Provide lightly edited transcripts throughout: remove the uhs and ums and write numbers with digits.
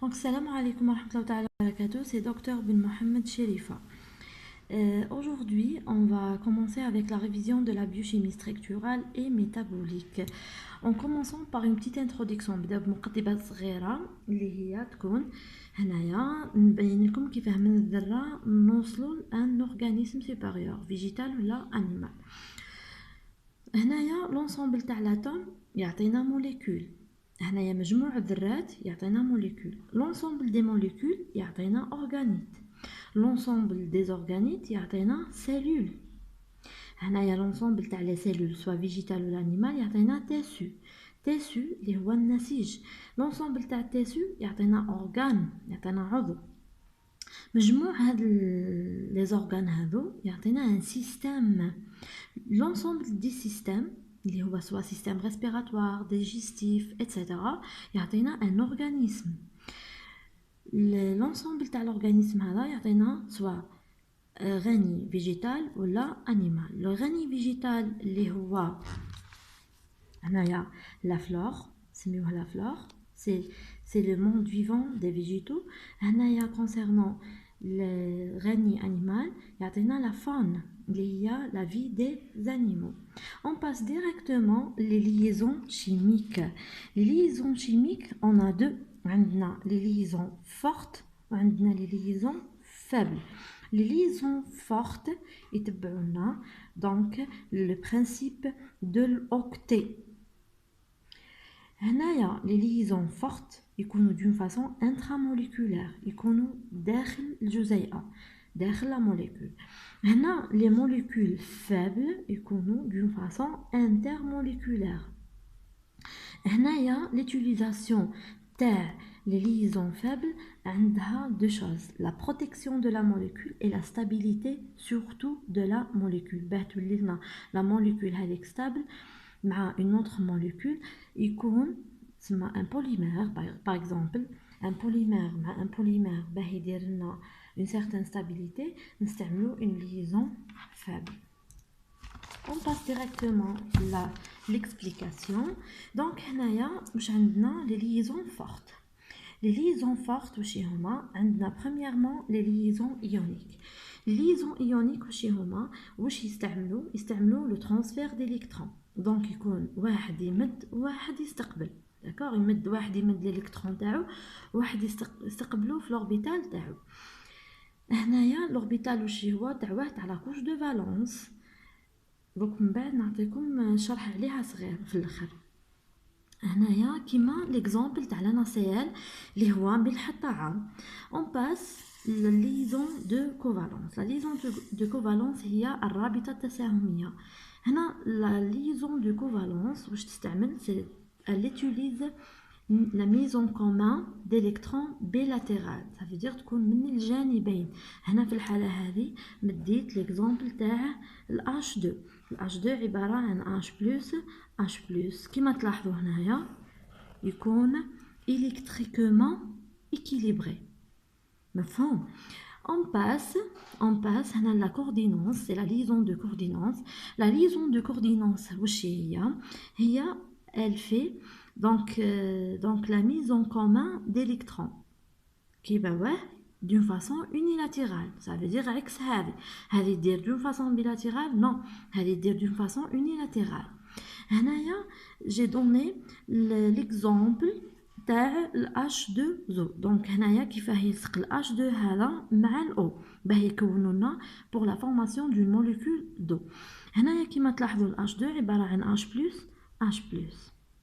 Donc, salam alaikum wa rahmatullahi wa barakatuh, c'est Dr Ben Mohamed Sherifa. Aujourd'hui, on va commencer avec la révision de la biochimie structurale et métabolique. En commençant par une petite introduction, نبدأ بمقدمة صغيرة اللي هي تكون هنايا نبين لكم كيفاه من الذرة نوصلوا لان اورغانيزم سوبيريور فيجيتال ولا انيمال. هنايا لونسومبل تاع لاتوم يعطينا موليكول، هنايا مجموع الذرات يعطينا موليكول، لونسومبل دي موليكول يعطينا اورغانيت، لونسومبل دي اورغانيت يعطينا سيلول. هنايا لونسومبل تاع لي سيلول سوا فيجيتال ولا انيمال يعطينا تيسو، تيسو اللي هو النسيج، لونسومبل تاع التيسو يعطينا اورغان، يعطينا عضو. مجموع هاد لي زورغان هادو يعطينا ان سيستم، لونسومبل دي سيستم اللي هو سوا سيستم ريسبيراتوار ديجيستيف اتسيتيرا يعطينا ان اورغانيزم. لونسومبل تاع الاورغانيزم هذا يعطينا سوا غني فيجيتال ولا انيمال. لو غني فيجيتال اللي هو هنايا لا فلور، سميوها لا فلور، c'est le monde vivant des végétaux. هنايا concernant le غني animal يعطينا la faune اللي هي la vie des animaux. On passe directement les liaisons chimiques. Les liaisons chimiques, on a deux. عندنا les liaisons fortes وعندنا les liaisons faibles. Les liaisons fortes يتبعونا donc le principe de l'octet. هنايا les liaisons fortes يكونوا d'une façon intramoléculaire، يكونوا داخل الجزيئة، داخل la molécule. هنا les molécules faibles يكونوا d'une façon intermoléculaire. هنايا l'utilisation تاع les liaisons faibles عندها deux choses: la protection de la molécule et la stabilité surtout de la molécule. باه تولي لنا la molécule هذيك stable مع une autre molécule يكون تسمى un polymère par exemple. un polymère مع un polymère باه يدير لنا une certaine stabilité نستعملو une liaison faible. On passe directement à l'explication. Donc هنايا واش عندنا les liaisons fortes. Les liaisons fortes واش هما؟ عندنا premièrement les liaisons ioniques. Les liaisons ioniques واش يستعملوا le transfert d'électrons. دونك يكون واحد يمد وواحد يستقبل، داكوغ، يمد واحد يمد الالكترون تاعو واحد يستقبلو في الاوربيتال تاعو. هنايا الاوربيتال واش هو؟ تاع واحد تاع لا كوش دو فالونس. دوك من بعد نعطيكم شرح عليها صغير في الاخر. هنايا كيما ليكزامبل تاع لاناسيال اللي هو ملح الطعام. اون باس la liaison de covalence. La liaison de covalence هي الرابطة التساهمية. هنا la liaison de covalence واش تستعمل؟ elle utilise la mise en commun d'électrons bilatérales. ça veut dire تكون من الجانبين. هنا في الحالة هذه مديت ليكزامبل تاع H2. H2 عبارة عن H+, كما تلاحظوا هنايا يكون électriquement équilibré. مفهوم؟ On passe هنا la coordinance, c'est la liaison de coordinance. La liaison de coordinance واش هي elle fait donc la mise en commun d'électrons qui d'une façon unilatérale. Ça veut dire عكس هذه dire d'une façon bilatérale, non, هذه dire d'une façon unilatérale. هنايا j'ai donné l'exemple تاع H2O. دونك هنايا كيفاه يلصق H2 هذا مع O باه يكونوا لنا pour la formation d'une molécule d'eau. هنايا كيما تلاحظوا H2 عبارة عن H+.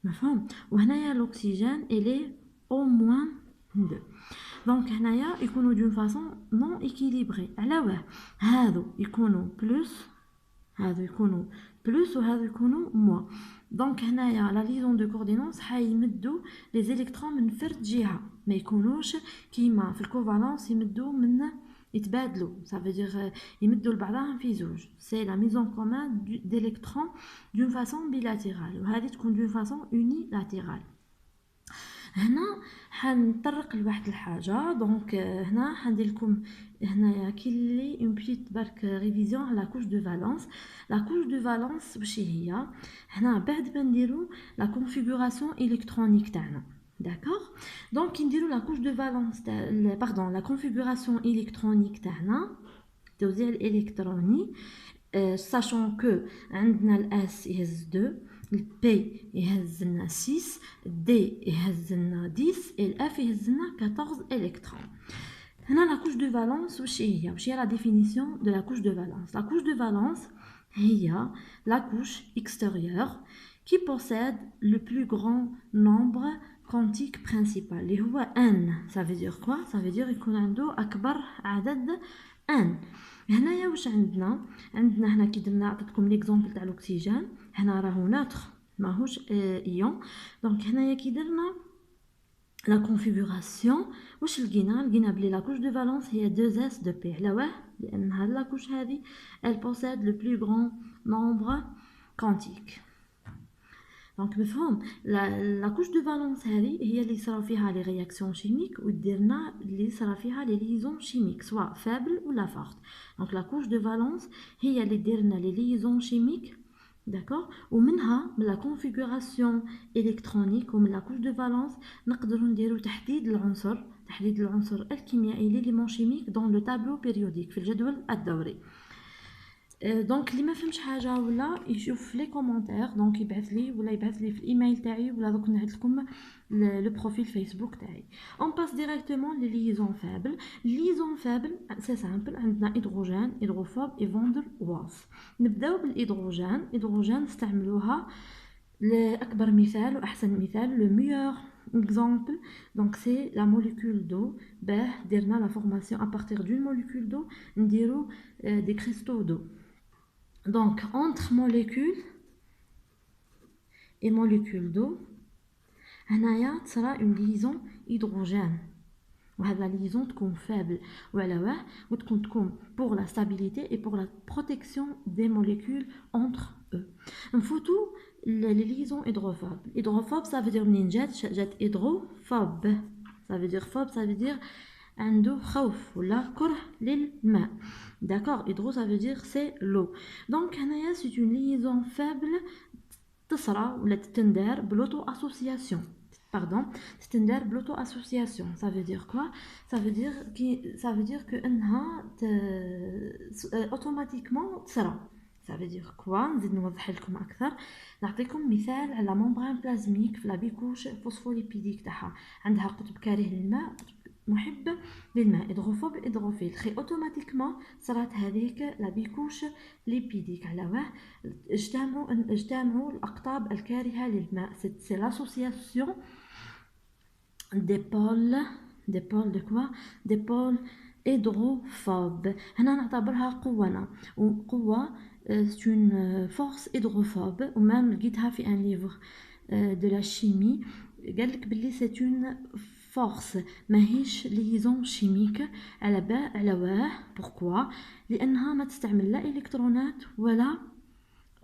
مفهوم؟ وهنايا l'oxygène il est O-2. دونك هنايا يكونوا d'une façon non équilibrée. على هادو يكونوا بلس، هادو يكونوا بلس، وهادو يكونوا موان. دونك هنايا لا ليزون دو كوردينونس حيمدوا لي زيليكترون من فرد جهه، ما يكونوش كيما في الكوفالونس يمدوا من يتبادلوا. ça veut dire يمدوا لبعضهم في زوج. c'est la mise en commun d'électrons d'une façon bilatérale، وهذه تكون d'une façon unilatérale. هنا حنطرق لواحد الحاجه. دونك هنا حندير لكم هنايا كي اون بيت برك ريفيزيون على لا كوش دو فالونس. لا كوش دو فالونس واش هي؟ هنا بعد ما نديرو لا كونفيغوراسيون الكترونيك تاعنا d'accord. Donc نديروا la couche de valence pardon la configuration électronique تاعنا التوزيع الإلكتروني sachant que عندنا ال S يهز 2 ال P يهز لنا 6 D يهز لنا 10 et ال F يهز لنا 14 électrons. هنا la couche de valence واش هي la définition de la couche de valence. La couche de valence هي la couche extérieure qui possède le plus grand nombre quantique principal اللي هو n. Ça veut dire quoi? Ça veut dire يكون عنده أكبر عدد n. هنايا واش عندنا هنا كي درنا عطيتكم ليكزامبل تاع الاكسجين هنا راهو نوتر ماهوش ايون. دونك هنايا كي درنا لا كونفيغوراسيون واش لقينا بلي لا كوش دو فالونس هي 2 اس دو بي. علاه لان هاد لا كوش هذه elle possède le plus grand nombre quantique. دونك مفهوم لا كوش دو فالونس هذه هي اللي صراو فيها لي رياكسيون شيميك ودرنا اللي صرا فيها لي ليزون شيميك سواء فابل ولا فورت. دونك لا كوش دو فالونس هي اللي درنا لي ليزون شيميك داكور ومنها من لا كونفيغوراسيون الكترونيك ومن لا كوش دو فالونس نقدروا نديروا تحديد العنصر الكيميائي ليليمون شيميك دون لو تابلو بيريوديك في الجدول الدوري. دونك اللي ما فهمش حاجه ولا يشوف في لي كومونتير دونك يبعث لي في الايميل تاعي ولا دوك نعيط لكم لو بروفيل فيسبوك تاعي. اون باس ديريكتومون لي ليزون فابل سي سامبل. عندنا هيدروجين هيدروفوب اي فوندر والز. نبداو بالهيدروجين نستعملوها لاكبر مثال واحسن مثال لو ميور exemple donc c'est la molécule d'eau. درنا la formation à partir d'une molécule d'eau نديرو des cristaux d'eau. Donc entre molécules et molécules d'eau هنايا تصرا une liaison hydrogène وهاد la liaison تكون faible وعلاه وتكون pour la stabilité et pour la protection des molécules entre eux. نفوتو les liaisons hydrophobes ça veut dire منين جات hydrophobe. ça veut dire phobe ça veut dire عنده خوف ولا كره للماء d'accord. hydro ça veut dire c'est l'eau. donc هنايا c'est une liaison faible تصرى ولا تندار بلوتو association تندار بلوتو association. ça veut dire quoi? ça veut dire que انها automatiquement تصرى. ça veut dire quoi? نزيد نوضح لكم اكثر. نعطيكم مثال على ممبران بلازميك في لابيكوش فوسفوليبيديك تاعها عندها قطب كاره للماء محب للماء هيدروفوب هيدروفيل. خي اوتوماتيكمون صارت هذيك لا بيكوش ليبيديك علاه اجتمعوا الاقطاب الكارهه للماء. سي لاسوسياسيون دي بول دو كوا دي بول هيدروفوب. هنا نعتبرها قوه وقوه c'est une force hydrophobe ومام لقيتها في un livre de la chimie قالك بلي c'est une force ماهيش ليزون شيميك. على pourquoi لانها ما تستعمل لا الكترونات ولا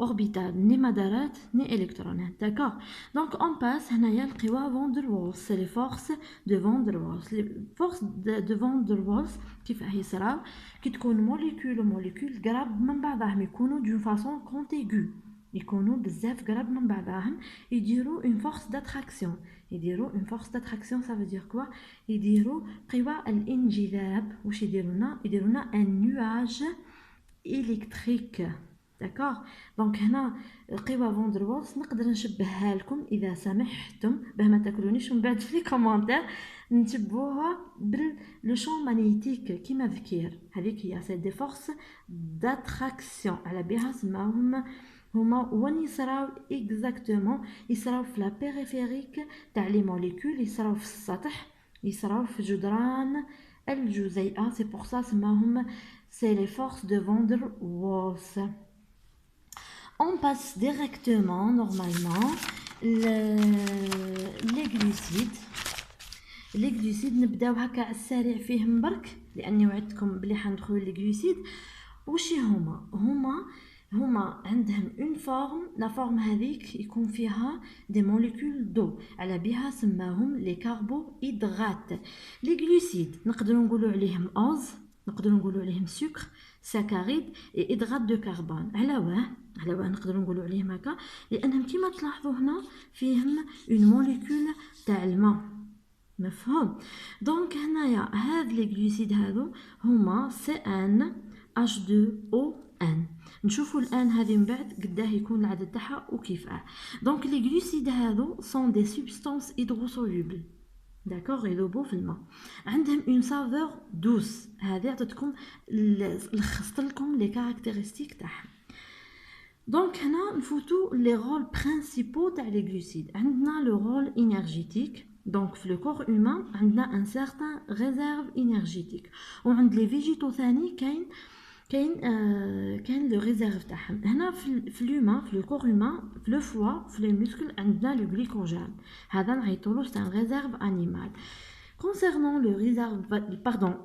اوربيتال ني مدارات ني الكترونات داكور. دونك اون باس هنايا القوى فون دير والز سي لي فورس دو فون دير والز. لي فورس دو فون دير والز كيفاه يصراو كي تكون موليكول قراب من بعضهم يكونوا دون فاصون كونتيغو يكونوا بزاف قراب من بعضهم يديروا une force d'attraction. ça veut dire quoi? يديروا قوى الانجذاب. واش يديرونا un nuage électrique d'accord. دونك هنا القوى فون دير والز نقدر نشبهها لكم اذا سمحتم باه ما تاكلونيش من بعد في لي كومونتير نشبهوها باللو شون مانيتيك كيما ذكير. هذيك هي سي دي فورس داتراكسيون على بها سماهم هما وين يصراو اكزاكتومون. يصراو في لا بيريفيريك تاع لي موليكول يصراو في السطح يصراو في جدران الجزيئه. سي بور سا سماهم سي لي فورس دو فون دير والز. On passe directement, normalement, les glucides. Les glucides نبداو هكا على السريع فيهم برك لاني وعدتكم بلي حندخلوا لي glucides. وش هما عندهم اون فورم. لا فورم هذيك يكون فيها دي موليكول دو على بها سماهم لي كاربوهيدرات. لي glucides نقدروا نقولوا عليهم اوز نقدروا نقولوا عليهم سكر ساكاريد اي هيدرات دو كربون. على باه نقدروا نقولوا عليهم هكا، لانهم كيما تلاحظوا هنا فيهم اون موليكول تاع الماء. مفهوم؟ دونك هنايا هاد لي غلوسيد هادو هما CnH2ON. نشوفوا الان هذه من بعد قداه يكون العدد تاعها وكيفاه. دونك لي غلوسيد هادو سون دي سبستانس هيدروسولوبل، داكوغ، يذوبوا في الماء، عندهم اون سافور دوس. هذه عطيتكم لخصت لكم لي كاركتيرستيك تاعهم. دونك هنا نفوتو لي رول برينسيبو تاع لي غلوسيد. عندنا لو رول انرجيتيك، دونك في لو كور هومان عندنا ان سارتان ريزيرف انرجيتيك، وعند لي فيجيتو ثاني كاين لو ريزيرف تاعهم. هنا في لومان، في لو كور هومان، في لو فوا، في لي موسكل عندنا لو غليكوجين، هذا نعيطولو سان ريزيرف انيمال. concernant le réserve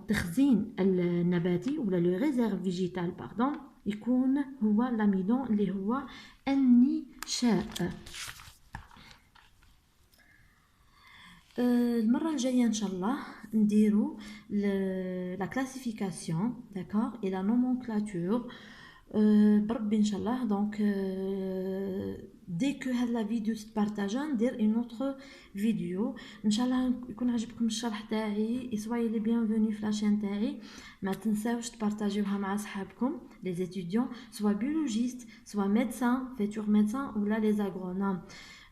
تخزين النباتي ولا لو ريزيرف فيجيتال يكون هو الاميدون اللي هو النشاء. المره الجايه ان شاء الله نديرو لا كلاسيفيكاسيون، داكوغ، اي لا نومونكلاتور بربي ان شاء الله. دونك دي كو هاد لا فيديو تبارطاجا ندير اون اوتر فيديو ان شاء الله. يكون عجبكم الشرح تاعي، سواي لي بيانفوني في لاشين تاعي. ما تنساوش تبارطاجيوها مع صحابكم لي ستوديون، سوا بيولوجيست، سوا ميدسان، فيتور ميدسان، ولا لي اغرونوم.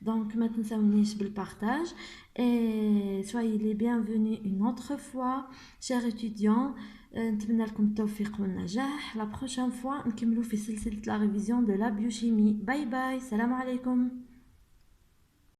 دونك ما تنساونيش بالبارطاج. et soyez les bienvenus une autre fois chers étudiants. نتمنى لكم التوفيق والنجاح. لا بروشين فوا نكملوا في سلسله لا ريفيزيون دو لا بيوشيمي. باي باي، السلام عليكم.